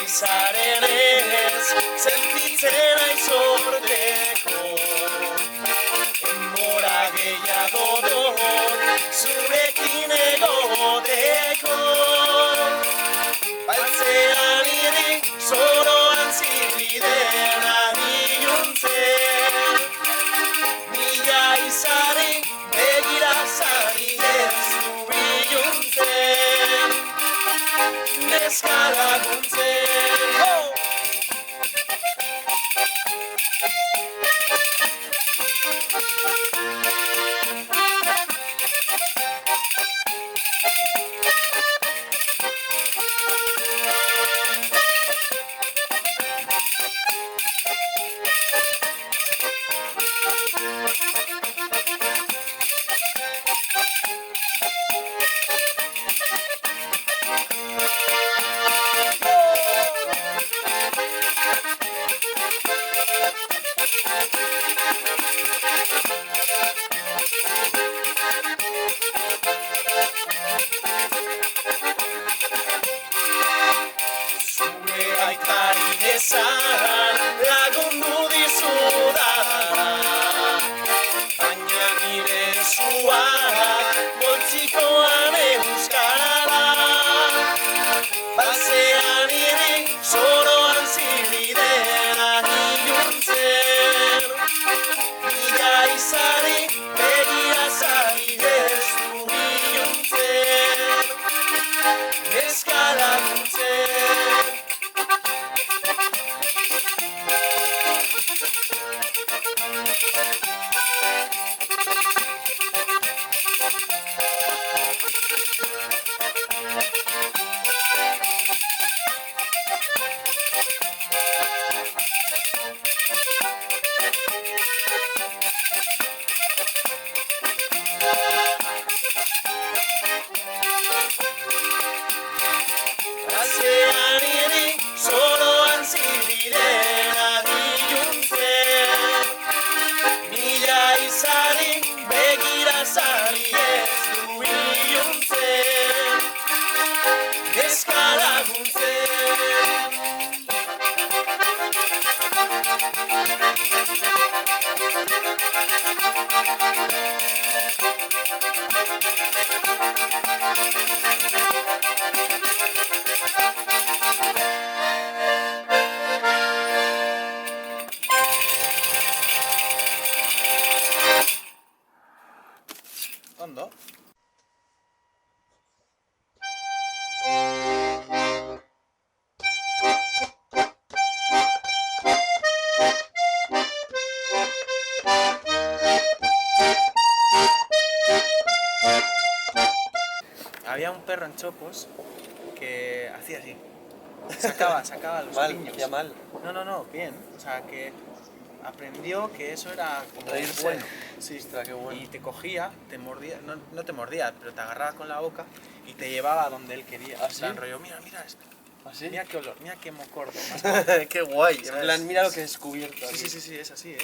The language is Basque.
izaren ez, sentitzen aizorteko. Denbora gehiago dut, zurekin egoteko. Baltzean iri, zoroan zibiden aniluntzen. Mila izari, begira zari ez du biluntzen. Neska laguntzen, ho! Ezan lagundu dizudana, baina nire zuak boltsikoan euskara. Baltzean iri, zoroan zibiden aniluntzen. Mila izari, begira zari ez du biluntzen. Neska laguntzen. Baltzean iri, zoroan zibiden aniluntzen. Mila izari, begira zari ez du iluntzen. Neska laguntzen. Ondo. Había un perro en Chopos que hacía así. Sacaba los piños. Ya mal. No, bien. O sea, que aprendió que eso era como Reírse. bueno. Sí, ostras, qué bueno. Y te cogía, te mordía, no te mordía, pero te agarraba con la boca y te llevaba a donde él quería. ¿Ah, En plan, sí? rollo, mira esto. ¿Ah, sí? Mira qué olor, mira qué mocordo. Qué guay. En ¿Sabes? plan, mira lo que he descubierto. Sí, aquí. sí, es así, ¿eh?